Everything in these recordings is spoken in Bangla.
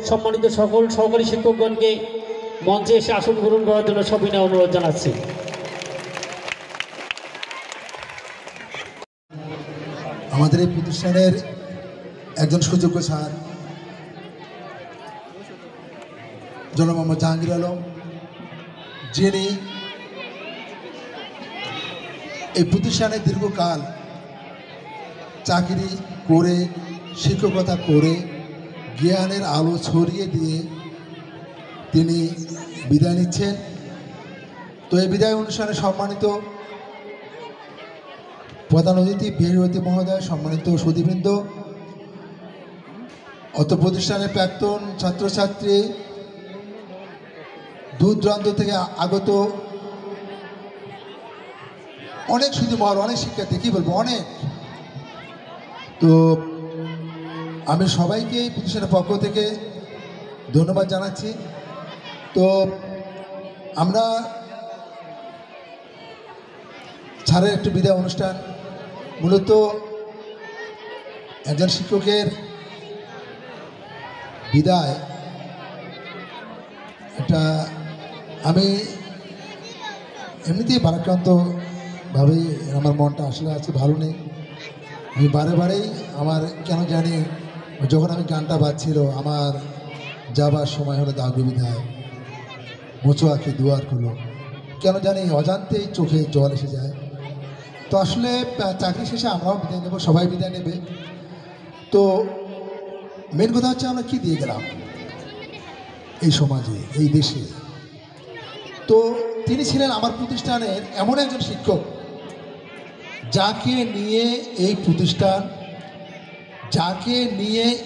সম্মানিত সকল সহকারী শিক্ষকগণকে মঞ্চে এসে আসন গ্রহণ করার জন্য সবিনয় অনুরোধ জানাচ্ছি। আমাদের এই প্রতিষ্ঠানের একজন সুযোগ্য স্যার জনাব মোহাম্মদ জাহাঙ্গীর আলম, যিনি এই প্রতিষ্ঠানে দীর্ঘকাল চাকরি করে শিক্ষকতা করে জ্ঞানের আলো ছড়িয়ে দিয়ে তিনি বিদায় নিচ্ছেন। তো এই বিদায় অনুষ্ঠানে সম্মানিত প্রধান অতিথি বীরবতী মহোদয়, সম্মানিত সুধীবৃন্দ, অত প্রতিষ্ঠানের প্রাক্তন ছাত্রছাত্রী, দূর দূরান্ত থেকে আগত অনেক সুধীমহল, অনেক শিক্ষার্থী, কী বলবো, অনেক। তো আমি সবাইকে এই প্রতিষ্ঠানের পক্ষ থেকে ধন্যবাদ জানাচ্ছি। তো আমরা ছাড়ের একটি বিদায় অনুষ্ঠান, মূলত একজন শিক্ষকের বিদায়, এটা আমি এমনিতেই ভারাক্রান্তভাবেই আমার মনটা আসলে আছে, ভালো নেই। আমি বারেই আমার কেন জানি যখন আমি গানটা বাজছিল, আমার যাবার সময় হলো দাগু বিদায়, মোচো আঁখি দুয়ার খুলো, কেন জানি অজান্তেই চোখে জল এসে যায়। তো আসলে চাকরি শেষে আমরাও বিদায় নেব, সবাই বিদায় নেবে। তো মেন কথা হচ্ছে আমরা কী দিয়ে গেলাম এই সমাজে, এই দেশে। তো তিনি ছিলেন আমার প্রতিষ্ঠানের এমন একজন শিক্ষক যাকে নিয়ে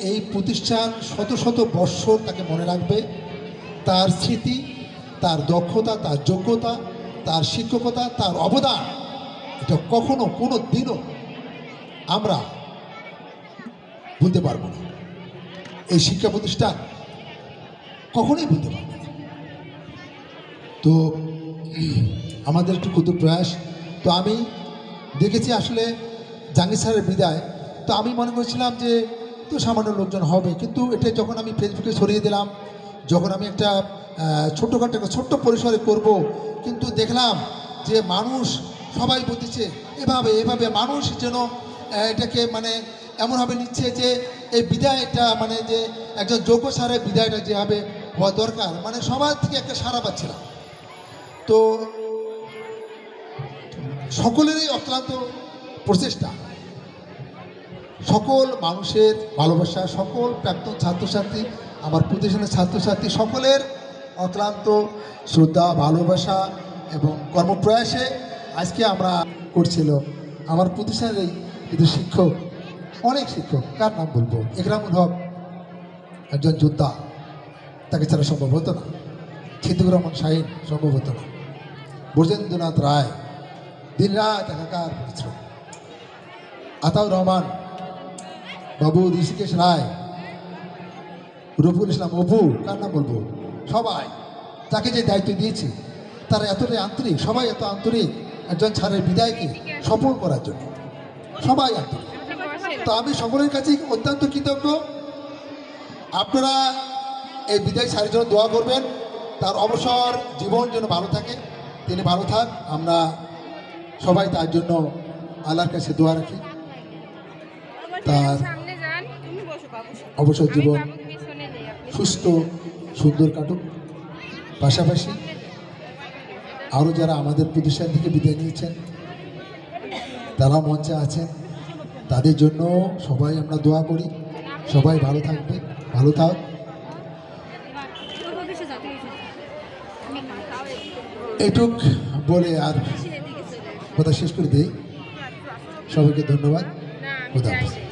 এই প্রতিষ্ঠান শত শত বৎসর তাকে মনে রাখবে। তার স্মৃতি, তার দক্ষতা, তার যোগ্যতা, তার শিক্ষকতা, তার অবদান, এটা কখনো কোনো দিনও আমরা ভুলতে পারবো না। এই শিক্ষা প্রতিষ্ঠান কখনোই ভুলতে পারবো না। তো আমাদের একটু ক্ষুদ্র প্রয়াস। তো আমি দেখেছি আসলে জাহাঙ্গীর স্যারের বিদায়, তো আমি মনে করেছিলাম যে তো সামান্য লোকজন হবে, কিন্তু এটা যখন আমি ফেসবুকে ছড়িয়ে দিলাম, যখন আমি একটা ছোট্ট পরিসরে করব, কিন্তু দেখলাম যে মানুষ সবাই বলতেছে এভাবে মানুষ যেন এটাকে মানে এমনভাবে নিচ্ছে যে এই বিদায়টা মানে যে একজন যোগ্য স্যারের বিদায়টা যেভাবে হওয়া দরকার, মানে সবার থেকে একটা সাড়া পাচ্ছিলাম। তো সকলেরই অক্লান্ত প্রচেষ্টা, সকল মানুষের ভালোবাসা, সকল প্রাক্তন ছাত্রছাত্রী, আমার প্রতিষ্ঠানের ছাত্রছাত্রী সকলের অক্লান্ত শ্রদ্ধা, ভালোবাসা এবং কর্মপ্রয়াসে আজকে আমরা করছিল আমার প্রতিষ্ঠানের এই কিন্তু শিক্ষক, অনেক শিক্ষক, কার নাম বলবো, একরামুল হক একজন যোদ্ধা, তাকে ছাড়া সম্ভব হতো না। ছিদ্দুর রহমান শাহিন সম্ভব হতো না। ব্রজেন্দ্রনাথ রায় দিনরাত একাকার পরিশ্রম, আতাউর রহমান বাবু, ঋষিকেশ রায়, রফুল ইসলাম অপু, কার নাম বলবো, সবাই তাকে যে দায়িত্ব দিয়েছে তারা এতটাই আন্তরিক, সবাই এত আন্তরিক একজন ছাড়ের বিদায়কে সফল করার জন্য, সবাই আন্তরিক। তো আমি সকলের কাছেই অত্যন্ত কৃতজ্ঞ। আপনারা এই বিদায় ছাড়ের জন্য দোয়া করবেন, তার অবসর জীবন যেন ভালো থাকে, তিনি ভালো থাক, আমরা সবাই তার জন্য আল্লাহর কাছে দোয়া রাখি। তার অবসর জীবন সুস্থ সুন্দর কাটুক। পাশাপাশি আরও যারা আমাদের প্রতিষ্ঠান থেকে বিদায় নিয়েছেন, তারা মঞ্চে আছেন, তাদের জন্য সবাই আমরা দোয়া করি, সবাই ভালো থাকবে, ভালো থাক। এটুক বলে আর কথা শেষ করে দিই। সবাইকে ধন্যবাদ। খোদা হাফেজ।